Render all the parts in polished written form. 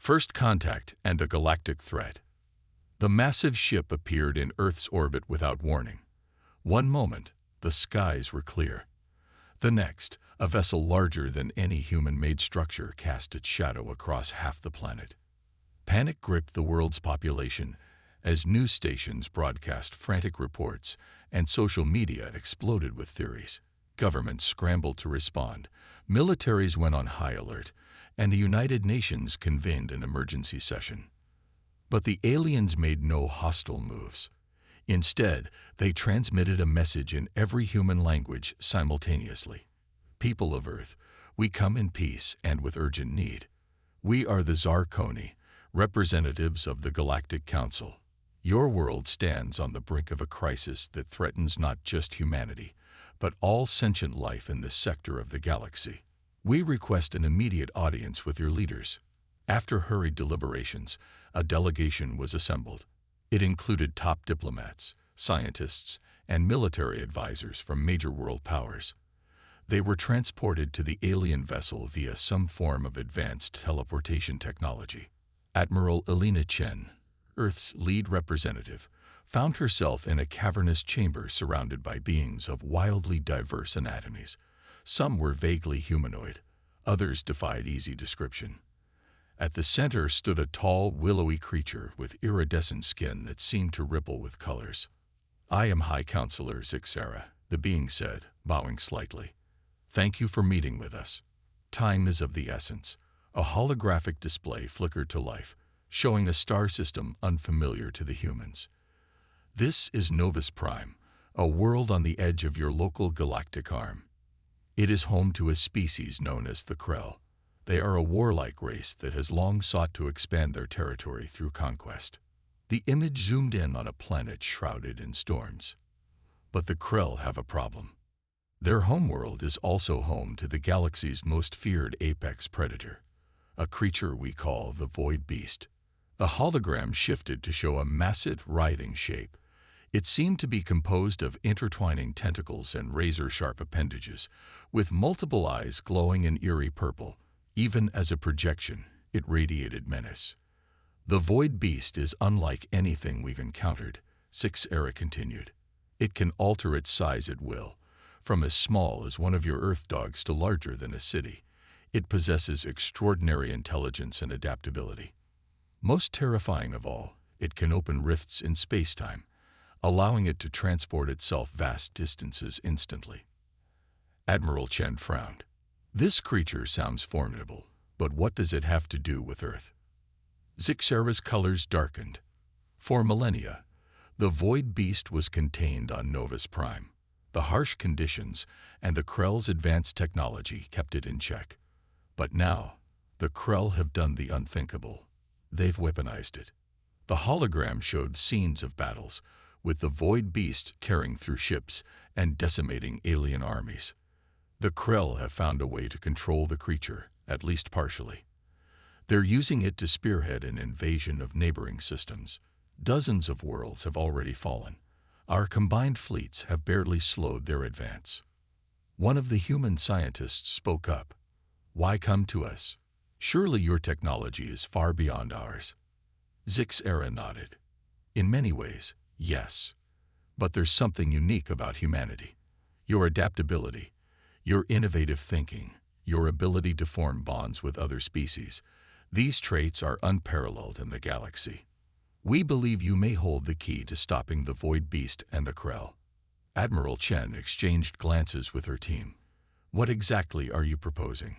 First contact and a galactic threat. The massive ship appeared in Earth's orbit without warning. One moment, the skies were clear. The next, a vessel larger than any human-made structure cast its shadow across half the planet. Panic gripped the world's population as news stations broadcast frantic reports and social media exploded with theories. Governments scrambled to respond, militaries went on high alert, and the United Nations convened an emergency session. But the aliens made no hostile moves. Instead, they transmitted a message in every human language simultaneously. People of Earth, we come in peace and with urgent need. We are the Zarkoni, representatives of the Galactic Council. Your world stands on the brink of a crisis that threatens not just humanity, but all sentient life in this sector of the galaxy. We request an immediate audience with your leaders. After hurried deliberations, a delegation was assembled. It included top diplomats, scientists, and military advisors from major world powers. They were transported to the alien vessel via some form of advanced teleportation technology. Admiral Elena Chen, Earth's lead representative, found herself in a cavernous chamber surrounded by beings of wildly diverse anatomies. Some were vaguely humanoid, others defied easy description. At the center stood a tall, willowy creature with iridescent skin that seemed to ripple with colors. "I am High Counselor Zixara," the being said, bowing slightly. "Thank you for meeting with us. Time is of the essence." A holographic display flickered to life, showing a star system unfamiliar to the humans. "This is Novus Prime, a world on the edge of your local galactic arm. It is home to a species known as the Krell. They are a warlike race that has long sought to expand their territory through conquest." The image zoomed in on a planet shrouded in storms. But the Krell have a problem. Their homeworld is also home to the galaxy's most feared apex predator, a creature we call the Void Beast. The hologram shifted to show a massive, writhing shape. It seemed to be composed of intertwining tentacles and razor-sharp appendages, with multiple eyes glowing an eerie purple. Even as a projection, it radiated menace. "The Void Beast is unlike anything we've encountered," Zixara continued. "It can alter its size at will, from as small as one of your Earth dogs to larger than a city. It possesses extraordinary intelligence and adaptability. Most terrifying of all, it can open rifts in space-time, allowing it to transport itself vast distances instantly." Admiral Chen frowned. "This creature sounds formidable, but what does it have to do with Earth?" Zixara's colors darkened. For millennia, the Void Beast was contained on Novus Prime. The harsh conditions and the Krell's advanced technology kept it in check. But now, the Krell have done the unthinkable. They've weaponized it. The hologram showed scenes of battles, with the Void Beast tearing through ships and decimating alien armies. The Krell have found a way to control the creature, at least partially. They're using it to spearhead an invasion of neighboring systems. Dozens of worlds have already fallen. Our combined fleets have barely slowed their advance. One of the human scientists spoke up. "Why come to us? Surely your technology is far beyond ours." Zixara nodded. "In many ways, yes. But there's something unique about humanity. Your adaptability, your innovative thinking, your ability to form bonds with other species. These traits are unparalleled in the galaxy. We believe you may hold the key to stopping the Void Beast and the Krell." Admiral Chen exchanged glances with her team. "What exactly are you proposing?"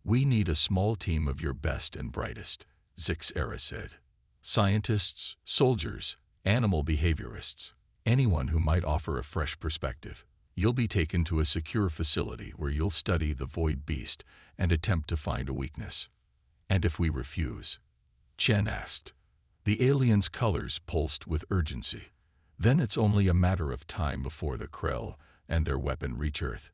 "We need a small team of your best and brightest," Zixara said. "Scientists, soldiers, animal behaviorists, anyone who might offer a fresh perspective. You'll be taken to a secure facility where you'll study the Void Beast and attempt to find a weakness." "And if we refuse?" Chen asked. The alien's colors pulsed with urgency. "Then it's only a matter of time before the Krell and their weapon reach Earth.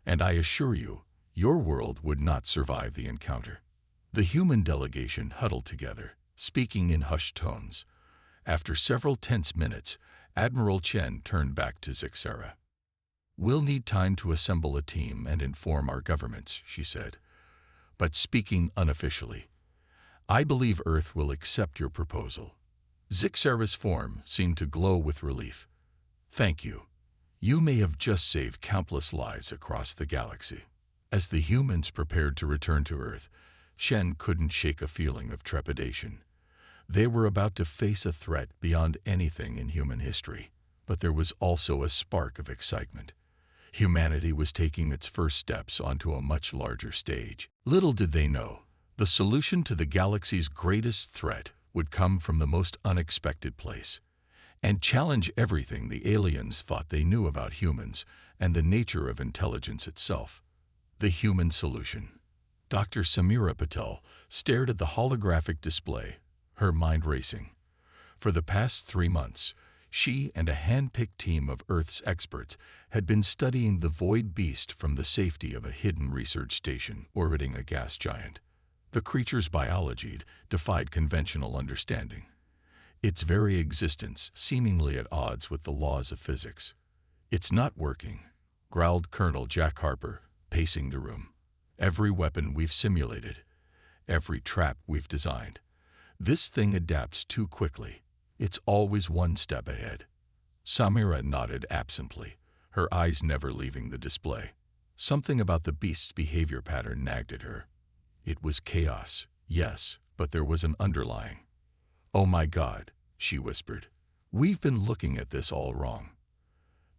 And I assure you, your world would not survive the encounter." The human delegation huddled together, speaking in hushed tones. After several tense minutes, Admiral Chen turned back to Zixara. "We'll need time to assemble a team and inform our governments," she said. "But speaking unofficially, I believe Earth will accept your proposal. Zixera's form seemed to glow with relief. Thank you. You may have just saved countless lives across the galaxy. As the humans prepared to return to Earth, Shen couldn't shake a feeling of trepidation. They were about to face a threat beyond anything in human history, but there was also a spark of excitement. Humanity was taking its first steps onto a much larger stage. Little did they know, the solution to the galaxy's greatest threat would come from the most unexpected place, and challenge everything the aliens thought they knew about humans and the nature of intelligence itself. The human solution. Dr. Samira Patel stared at the holographic display, her mind racing. For the past 3 months, she and a hand-picked team of Earth's experts had been studying the void beast from the safety of a hidden research station orbiting a gas giant. The creature's biology defied conventional understanding, its very existence seemingly at odds with the laws of physics. "It's not working," growled Colonel Jack Harper, pacing the room. "Every weapon we've simulated, every trap we've designed. This thing adapts too quickly. It's always one step ahead." Samira nodded absently, her eyes never leaving the display. Something about the beast's behavior pattern nagged at her. It was chaos, yes, but there was an underlying. "Oh my God," she whispered. "We've been looking at this all wrong."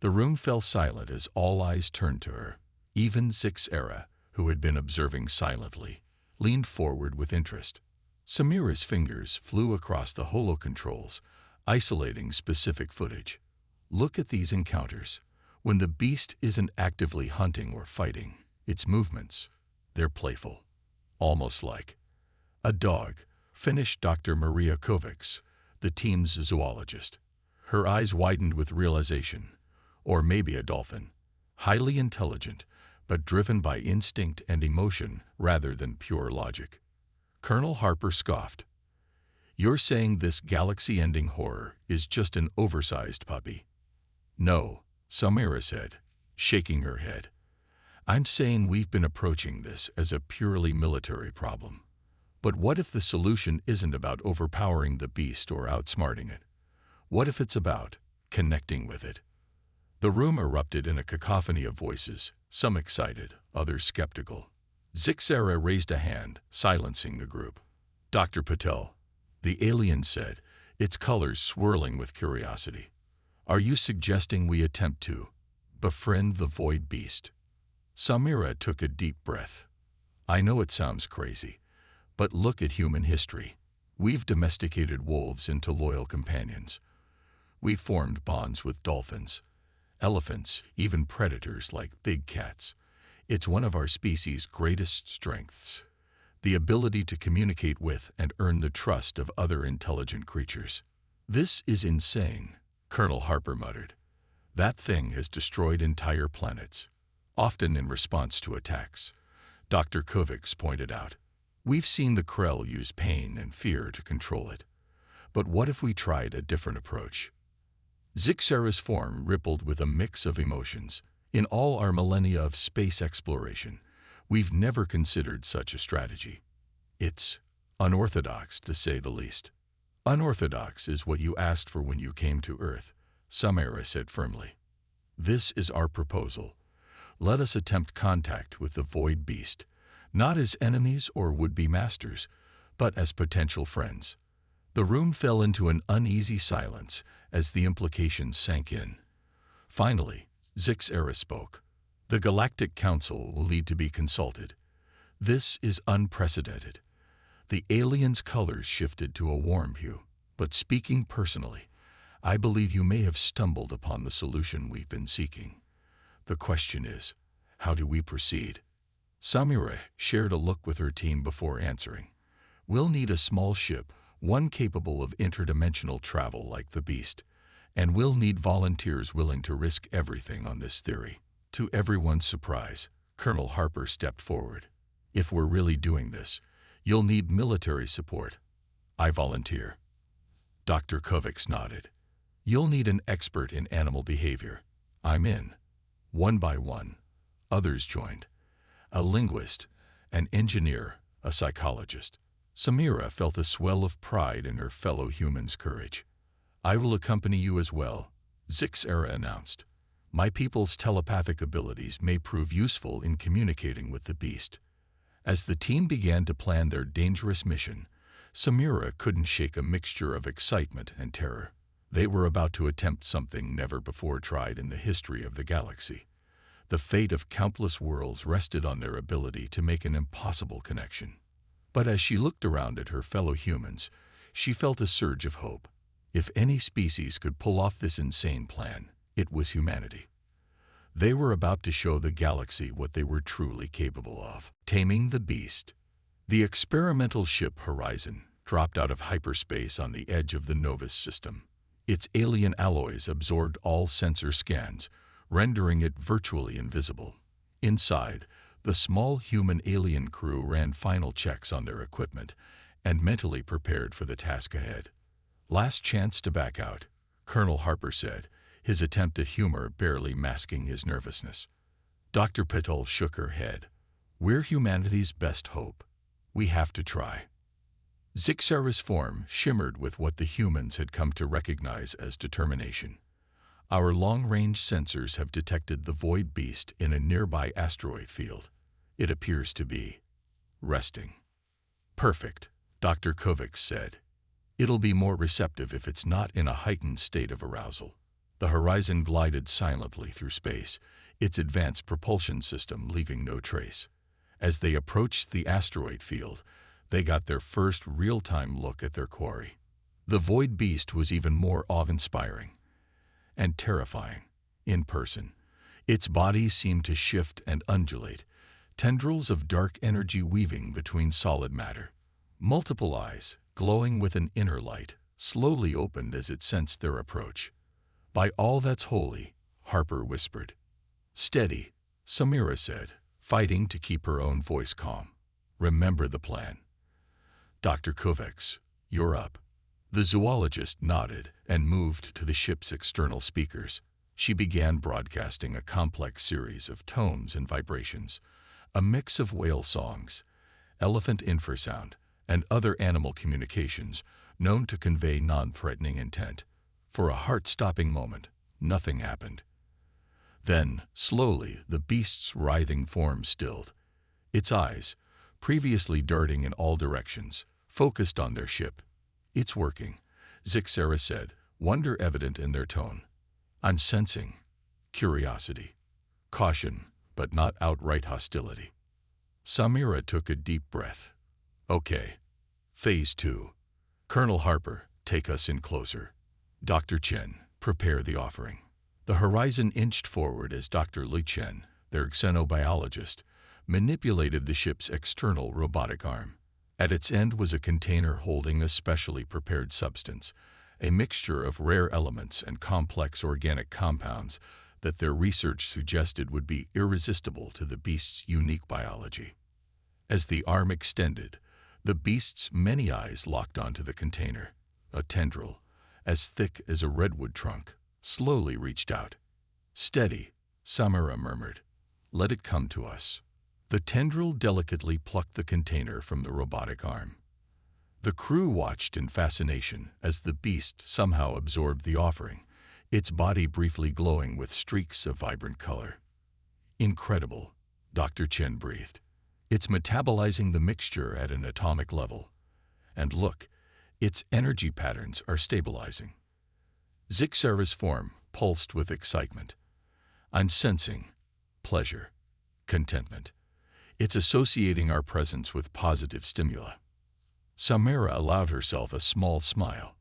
The room fell silent as all eyes turned to her. Even Zixera, who had been observing silently, leaned forward with interest. Samira's fingers flew across the holo-controls, isolating specific footage. "Look at these encounters. When the beast isn't actively hunting or fighting, its movements, they're playful. Almost like a dog," finished Dr. Maria Kovacs, the team's zoologist. Her eyes widened with realization. Or maybe a dolphin. Highly intelligent, but driven by instinct and emotion rather than pure logic. Colonel Harper scoffed. "You're saying this galaxy-ending horror is just an oversized puppy?" "No," Samira said, shaking her head. "I'm saying we've been approaching this as a purely military problem. But what if the solution isn't about overpowering the beast or outsmarting it? What if it's about connecting with it?" The room erupted in a cacophony of voices, some excited, others skeptical. Zixera raised a hand, silencing the group. "Dr. Patel," the alien said, its colors swirling with curiosity, "are you suggesting we attempt to befriend the void beast?" Samira took a deep breath. "I know it sounds crazy, but look at human history. We've domesticated wolves into loyal companions. We've formed bonds with dolphins, elephants, even predators like big cats. It's one of our species' greatest strengths, the ability to communicate with and earn the trust of other intelligent creatures." "This is insane," Colonel Harper muttered. "That thing has destroyed entire planets, often in response to attacks," Dr. Kovacs pointed out. "We've seen the Krell use pain and fear to control it. But what if we tried a different approach?" Zixera's form rippled with a mix of emotions. "In all our millennia of space exploration, we've never considered such a strategy. It's unorthodox, to say the least." "Unorthodox is what you asked for when you came to Earth," Samira said firmly. "This is our proposal. Let us attempt contact with the void beast, not as enemies or would-be masters, but as potential friends." The room fell into an uneasy silence as the implications sank in. Finally, Zixera spoke. "The Galactic Council will need to be consulted. This is unprecedented." The alien's colors shifted to a warm hue. "But speaking personally, I believe you may have stumbled upon the solution we've been seeking. The question is, how do we proceed?" Samira shared a look with her team before answering. "We'll need a small ship, one capable of interdimensional travel like the beast, and we'll need volunteers willing to risk everything on this theory." To everyone's surprise, Colonel Harper stepped forward. "If we're really doing this, you'll need military support." "I volunteer." Dr. Kovacs nodded. "You'll need an expert in animal behavior." "I'm in." One by one, others joined. A linguist, an engineer, a psychologist. Samira felt a swell of pride in her fellow human's courage. "I will accompany you as well," Zixera announced. "My people's telepathic abilities may prove useful in communicating with the beast." As the team began to plan their dangerous mission, Samira couldn't shake a mixture of excitement and terror. They were about to attempt something never before tried in the history of the galaxy. The fate of countless worlds rested on their ability to make an impossible connection. But as she looked around at her fellow humans, she felt a surge of hope. If any species could pull off this insane plan, it was humanity. They were about to show the galaxy what they were truly capable of. Taming the beast. The experimental ship Horizon dropped out of hyperspace on the edge of the Novus system. Its alien alloys absorbed all sensor scans, rendering it virtually invisible. Inside, the small human alien crew ran final checks on their equipment and mentally prepared for the task ahead. "Last chance to back out," Colonel Harper said, his attempt at humor barely masking his nervousness. Dr. Patel shook her head. "We're humanity's best hope. We have to try." Zixera's form shimmered with what the humans had come to recognize as determination. "Our long-range sensors have detected the Void Beast in a nearby asteroid field. It appears to be resting." "Perfect," Dr. Kovacs said. "It'll be more receptive if it's not in a heightened state of arousal." The Horizon glided silently through space, its advanced propulsion system leaving no trace. As they approached the asteroid field, they got their first real-time look at their quarry. The Void Beast was even more awe-inspiring and terrifying in person. Its body seemed to shift and undulate, tendrils of dark energy weaving between solid matter. Multiple eyes, glowing with an inner light, slowly opened as it sensed their approach. "By all that's holy," Harper whispered. "Steady," Samira said, fighting to keep her own voice calm. "Remember the plan." "Dr. Kovacs, you're up." The zoologist nodded and moved to the ship's external speakers. She began broadcasting a complex series of tones and vibrations, a mix of whale songs, elephant infrasound, and other animal communications known to convey non-threatening intent. For a heart-stopping moment, nothing happened. Then, slowly, the beast's writhing form stilled. Its eyes, previously darting in all directions, focused on their ship. "It's working," Zixera said, wonder evident in their tone. "I'm sensing curiosity, caution, but not outright hostility." Samira took a deep breath. "Okay. Phase 2. Colonel Harper, take us in closer. Dr. Chen, prepare the offering." The Horizon inched forward as Dr. Li Chen, their xenobiologist, manipulated the ship's external robotic arm. At its end was a container holding a specially prepared substance, a mixture of rare elements and complex organic compounds that their research suggested would be irresistible to the beast's unique biology. As the arm extended, the beast's many eyes locked onto the container. A tendril, as thick as a redwood trunk, slowly reached out. "Steady," Samira murmured. "Let it come to us." The tendril delicately plucked the container from the robotic arm. The crew watched in fascination as the beast somehow absorbed the offering, its body briefly glowing with streaks of vibrant color. "Incredible," Dr. Chen breathed. "It's metabolizing the mixture at an atomic level. And look, its energy patterns are stabilizing." Zixera's form pulsed with excitement. "I'm sensing pleasure, contentment. It's associating our presence with positive stimuli." Samira allowed herself a small smile.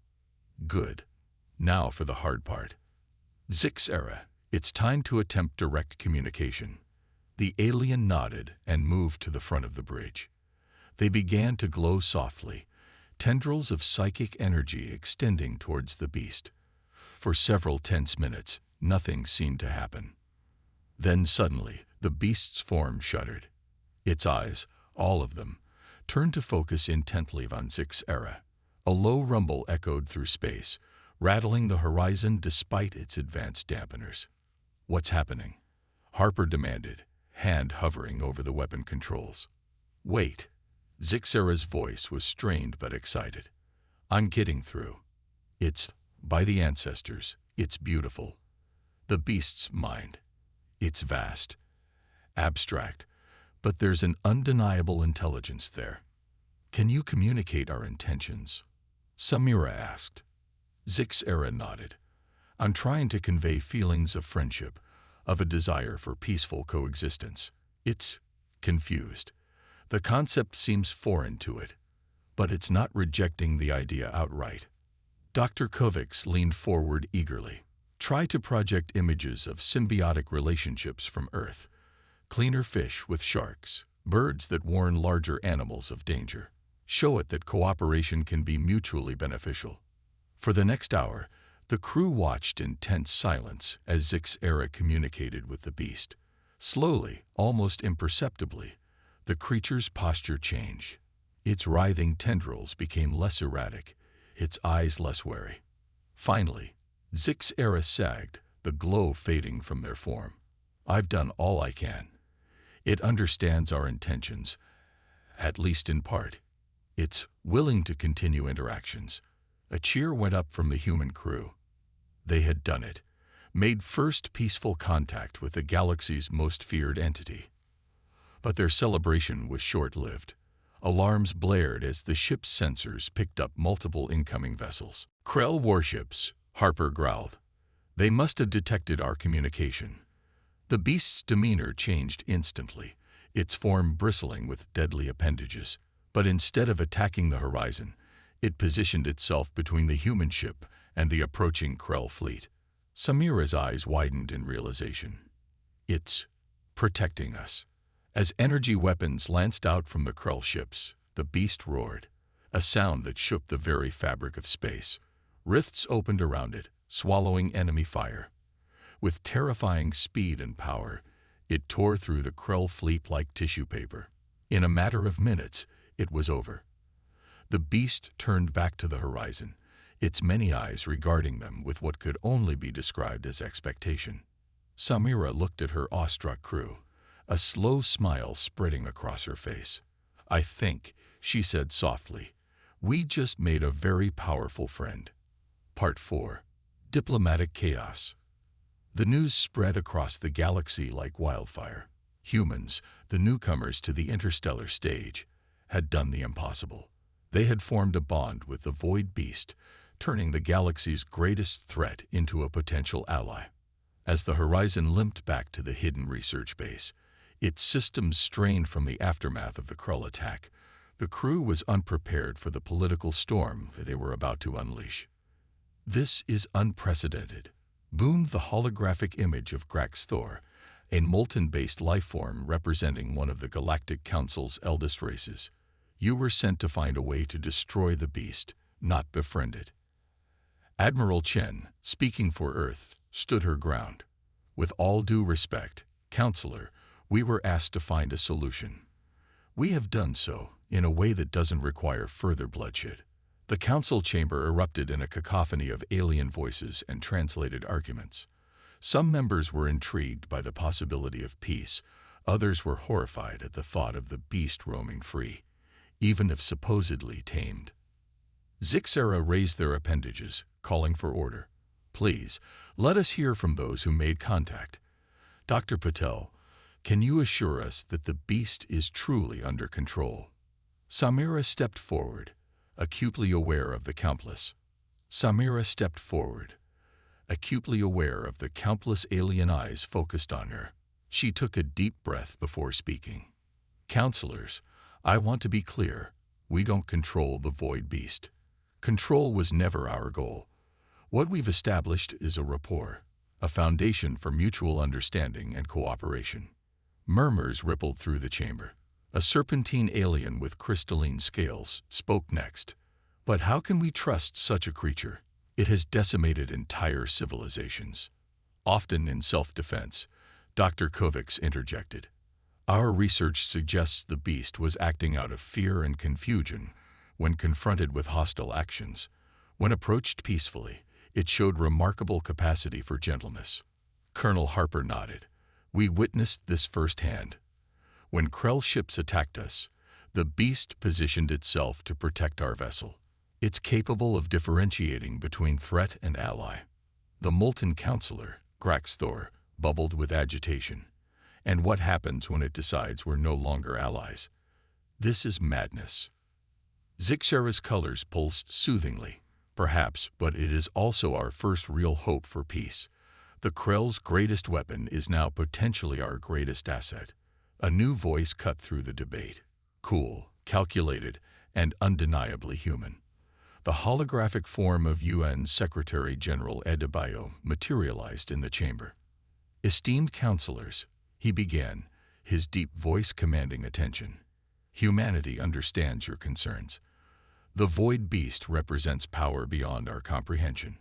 "Good. Now for the hard part. Zixera, it's time to attempt direct communication." The alien nodded and moved to the front of the bridge. They began to glow softly, tendrils of psychic energy extending towards the beast. For several tense minutes, nothing seemed to happen. Then suddenly, the beast's form shuddered. Its eyes, all of them, turned to focus intently on Zixera. A low rumble echoed through space, rattling the horizon despite its advanced dampeners. "What's happening?" Harper demanded, hand hovering over the weapon controls. "Wait," Zixera's voice was strained but excited. "I'm getting through. It's, by the ancestors, it's beautiful. The beast's mind. It's vast, abstract, but there's an undeniable intelligence there. Can you communicate our intentions?" Samira asked. Zixera nodded. "I'm trying to convey feelings of friendship, of a desire for peaceful coexistence. It's confused. The concept seems foreign to it, but it's not rejecting the idea outright." Dr. Kovacs leaned forward eagerly. "Try to project images of symbiotic relationships from Earth. Cleaner fish with sharks, birds that warn larger animals of danger. Show it that cooperation can be mutually beneficial." For the next hour, the crew watched in tense silence as Zixera communicated with the beast. Slowly, almost imperceptibly, the creature's posture changed. Its writhing tendrils became less erratic, its eyes less wary. Finally, Zixera sagged, the glow fading from their form. "I've done all I can. It understands our intentions, at least in part. It's willing to continue interactions." A cheer went up from the human crew. They had done it, made first peaceful contact with the galaxy's most feared entity. But their celebration was short-lived. Alarms blared as the ship's sensors picked up multiple incoming vessels. "Krell warships," Harper growled. "They must have detected our communication." The beast's demeanor changed instantly, its form bristling with deadly appendages. But instead of attacking the horizon, it positioned itself between the human ship and the approaching Krell fleet. Samira's eyes widened in realization. "It's protecting us." As energy weapons lanced out from the Krell ships, the beast roared, a sound that shook the very fabric of space. Rifts opened around it, swallowing enemy fire. With terrifying speed and power, it tore through the Krell fleet like tissue paper. In a matter of minutes, it was over. The beast turned back to the horizon, its many eyes regarding them with what could only be described as expectation. Samira looked at her awestruck crew, a slow smile spreading across her face. "I think," she said softly, "we just made a very powerful friend." Part 4. Diplomatic Chaos. The news spread across the galaxy like wildfire. Humans, the newcomers to the interstellar stage, had done the impossible. They had formed a bond with the Void Beast, turning the galaxy's greatest threat into a potential ally. As the horizon limped back to the hidden research base, its systems strained from the aftermath of the Krull attack, the crew was unprepared for the political storm they were about to unleash. "This is unprecedented," boomed the holographic image of Grax Thor, a molten-based lifeform representing one of the Galactic Council's eldest races. "You were sent to find a way to destroy the beast, not befriend it." Admiral Chen, speaking for Earth, stood her ground. "With all due respect, Counselor, we were asked to find a solution. We have done so in a way that doesn't require further bloodshed." The council chamber erupted in a cacophony of alien voices and translated arguments. Some members were intrigued by the possibility of peace, others were horrified at the thought of the beast roaming free, even if supposedly tamed. Zixera raised their appendages, calling for order. "Please, let us hear from those who made contact. Dr. Patel, can you assure us that the beast is truly under control?" Samira stepped forward, acutely aware of the countless alien eyes focused on her. She took a deep breath before speaking. "Counselors, I want to be clear. We don't control the Void Beast. Control was never our goal. What we've established is a rapport, a foundation for mutual understanding and cooperation." Murmurs rippled through the chamber. A serpentine alien with crystalline scales spoke next. "But how can we trust such a creature? It has decimated entire civilizations." Often in self-defense, Dr. Kovacs interjected. "Our research suggests the beast was acting out of fear and confusion when confronted with hostile actions. When approached peacefully, it showed remarkable capacity for gentleness." Colonel Harper nodded. "We witnessed this firsthand. When Krell ships attacked us, The beast positioned itself to protect our vessel. It's capable of differentiating between threat and ally. The molten counselor, Graxthor, bubbled with agitation. And what happens when it decides we're no longer allies? This is madness. Zixera's colors pulsed soothingly. Perhaps, but it is also our first real hope for peace. The Krell's greatest weapon is now potentially our greatest asset. A new voice cut through the debate. Cool, calculated, and undeniably human. The holographic form of UN Secretary-General Adebayo materialized in the chamber. Esteemed counselors, he began, his deep voice commanding attention. Humanity understands your concerns. The Void Beast represents power beyond our comprehension.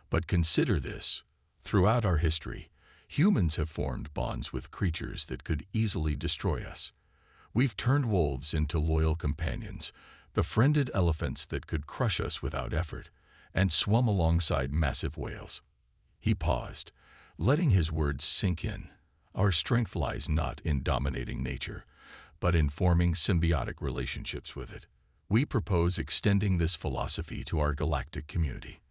But consider this. Throughout our history, humans have formed bonds with creatures that could easily destroy us. We've turned wolves into loyal companions, befriended elephants that could crush us without effort, and swum alongside massive whales. He paused, letting his words sink in. Our strength lies not in dominating nature, but in forming symbiotic relationships with it. We propose extending this philosophy to our galactic community.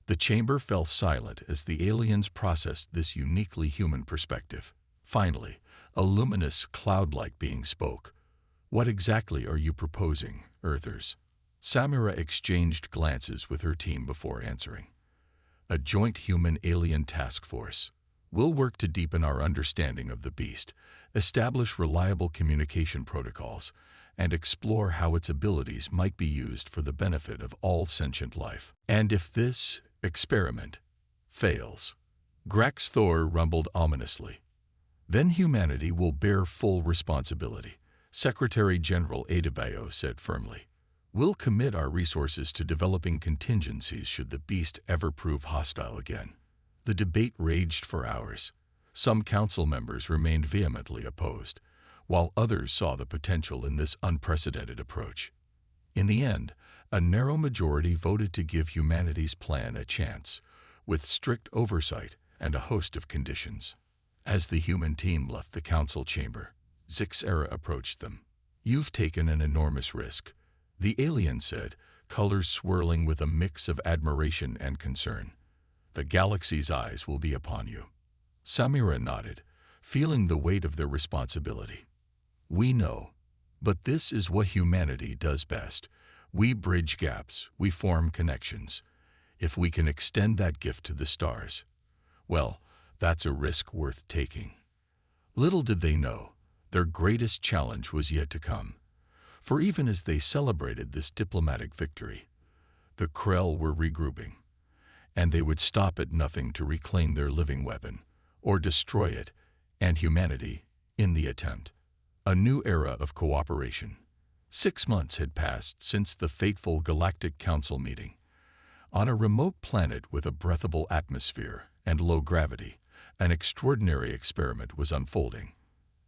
The chamber fell silent as the aliens processed this uniquely human perspective. Finally, a luminous, cloud-like being spoke. What exactly are you proposing, Earthers? Samira exchanged glances with her team before answering. A joint human-alien task force. We'll work to deepen our understanding of the beast, establish reliable communication protocols, and explore how its abilities might be used for the benefit of all sentient life. And if this experiment fails, Graxthor rumbled ominously, then humanity will bear full responsibility. Secretary-General Adebayo said firmly. We'll commit our resources to developing contingencies should the beast ever prove hostile again. The debate raged for hours. Some council members remained vehemently opposed, while others saw the potential in this unprecedented approach. In the end, a narrow majority voted to give humanity's plan a chance, with strict oversight and a host of conditions. As the human team left the council chamber, Zixera approached them. You've taken an enormous risk, the alien said, colors swirling with a mix of admiration and concern. The galaxy's eyes will be upon you. Samira nodded, feeling the weight of their responsibility. We know, but this is what humanity does best. We bridge gaps, we form connections. If we can extend that gift to the stars, well, that's a risk worth taking. Little did they know, their greatest challenge was yet to come. For even as they celebrated this diplomatic victory, the Krell were regrouping, and they would stop at nothing to reclaim their living weapon, or destroy it, and humanity, in the attempt. A new era of cooperation. 6 months had passed since the fateful Galactic Council meeting. On a remote planet with a breathable atmosphere and low gravity, an extraordinary experiment was unfolding.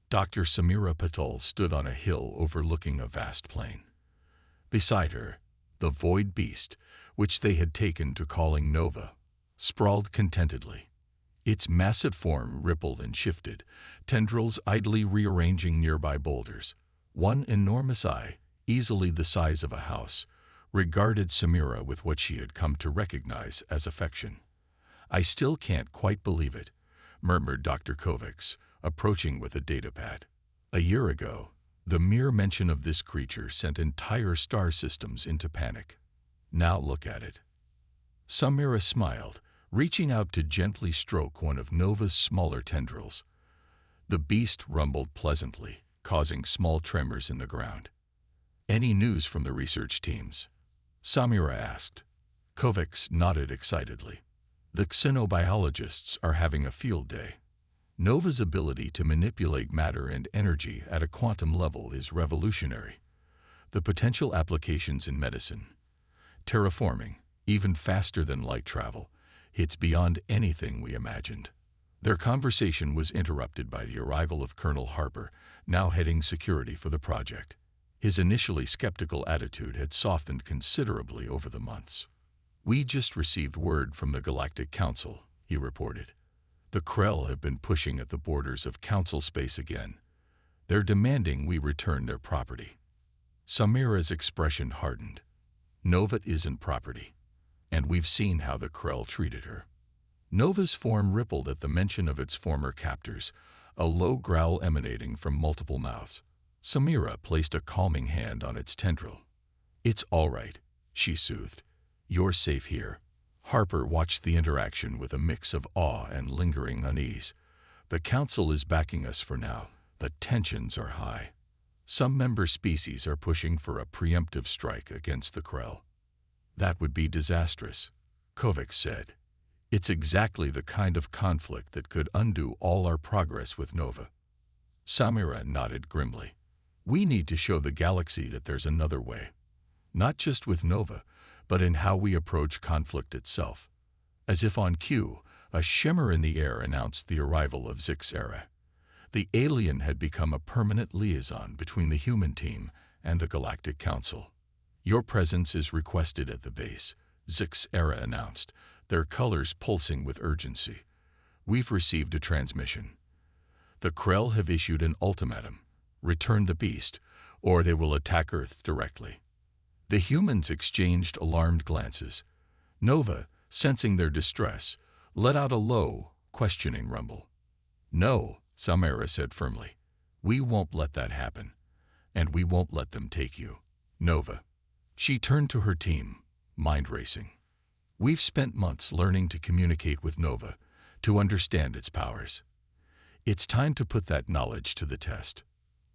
Dr. Samira Patel stood on a hill overlooking a vast plain. Beside her, the Void Beast, which they had taken to calling Nova, sprawled contentedly. Its massive form rippled and shifted, tendrils idly rearranging nearby boulders. One enormous eye, easily the size of a house, regarded Samira with what she had come to recognize as affection. I still can't quite believe it, murmured Dr. Kovacs, approaching with a datapad. A year ago, the mere mention of this creature sent entire star systems into panic. Now look at it. Samira smiled, reaching out to gently stroke one of Nova's smaller tendrils. The beast rumbled pleasantly, causing small tremors in the ground. Any news from the research teams? Samira asked. Kovacs nodded excitedly. The xenobiologists are having a field day. Nova's ability to manipulate matter and energy at a quantum level is revolutionary. The potential applications in medicine, terraforming, even faster than light travel, it's beyond anything we imagined. Their conversation was interrupted by the arrival of Colonel Harper, now heading security for the project. His initially skeptical attitude had softened considerably over the months. We just received word from the Galactic Council, he reported. The Krell have been pushing at the borders of Council space again. They're demanding we return their property. Samira's expression hardened. Nova isn't property, and we've seen how the Krell treated her. Nova's form rippled at the mention of its former captors, a low growl emanating from multiple mouths. Samira placed a calming hand on its tendril. "It's all right," she soothed. "You're safe here." Harper watched the interaction with a mix of awe and lingering unease. "The Council is backing us for now. The tensions are high. Some member species are pushing for a preemptive strike against the Krell." "That would be disastrous," Kovacs said. "It's exactly the kind of conflict that could undo all our progress with Nova." Samira nodded grimly. "We need to show the galaxy that there's another way. Not just with Nova, but in how we approach conflict itself." As if on cue, a shimmer in the air announced the arrival of Zixera. The alien had become a permanent liaison between the human team and the Galactic Council. "Your presence is requested at the base," Zixera announced, their colors pulsing with urgency. "We've received a transmission. The Krell have issued an ultimatum: return the beast, or they will attack Earth directly." The humans exchanged alarmed glances. Nova, sensing their distress, let out a low, questioning rumble. "No," Samira said firmly. "We won't let that happen. And we won't let them take you, Nova." She turned to her team, mind racing. "We've spent months learning to communicate with Nova, to understand its powers. It's time to put that knowledge to the test."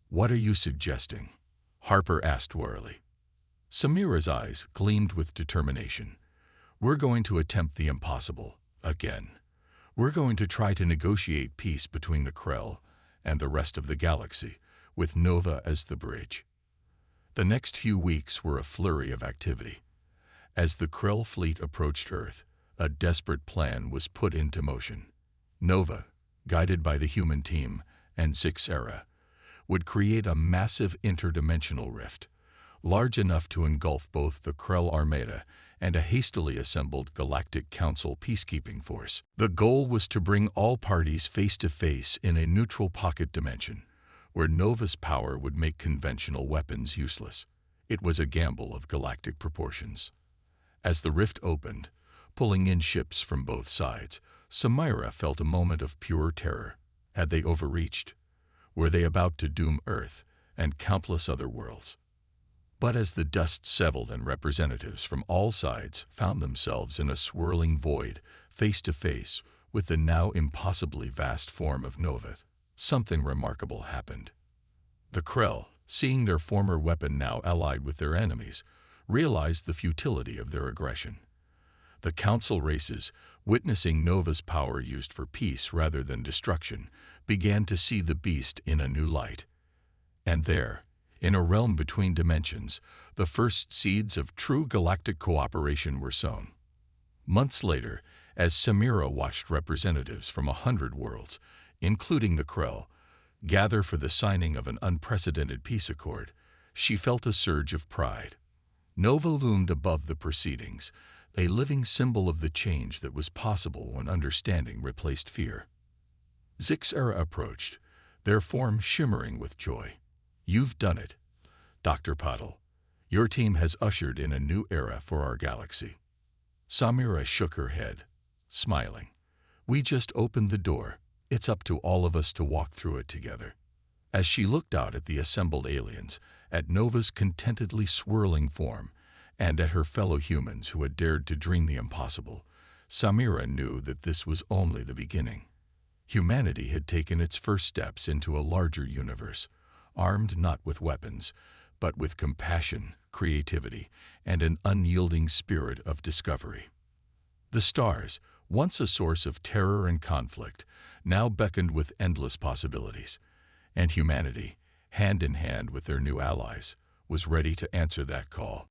"What are you suggesting?" Harper asked warily. Samira's eyes gleamed with determination. "We're going to attempt the impossible, again. We're going to try to negotiate peace between the Krell and the rest of the galaxy, with Nova as the bridge." The next few weeks were a flurry of activity. As the Krell fleet approached Earth, a desperate plan was put into motion. Nova, guided by the human team and Zixera, would create a massive interdimensional rift, large enough to engulf both the Krell Armada and a hastily assembled Galactic Council peacekeeping force. The goal was to bring all parties face to face in a neutral pocket dimension, where Nova's power would make conventional weapons useless. It was a gamble of galactic proportions. As the rift opened, pulling in ships from both sides, Samira felt a moment of pure terror. Had they overreached? Were they about to doom Earth and countless other worlds? But as the dust settled and representatives from all sides found themselves in a swirling void, face to face with the now impossibly vast form of Nova, something remarkable happened. The Krell, seeing their former weapon now allied with their enemies, realized the futility of their aggression. The Council races, witnessing Nova's power used for peace rather than destruction, began to see the beast in a new light. And there, in a realm between dimensions, the first seeds of true galactic cooperation were sown. Months later, as Samira watched representatives from 100 worlds, including the Krell, gather for the signing of an unprecedented peace accord, she felt a surge of pride. Nova loomed above the proceedings, a living symbol of the change that was possible when understanding replaced fear. Zixera approached, their form shimmering with joy. "You've done it, Dr. Pottle. Your team has ushered in a new era for our galaxy." Samira shook her head, smiling. "We just opened the door. It's up to all of us to walk through it together." As she looked out at the assembled aliens, at Nova's contentedly swirling form, and at her fellow humans who had dared to dream the impossible, Samira knew that this was only the beginning. Humanity had taken its first steps into a larger universe, armed not with weapons, but with compassion, creativity, and an unyielding spirit of discovery. The stars, once a source of terror and conflict, now beckoned with endless possibilities, and humanity, hand in hand with their new allies, was ready to answer that call.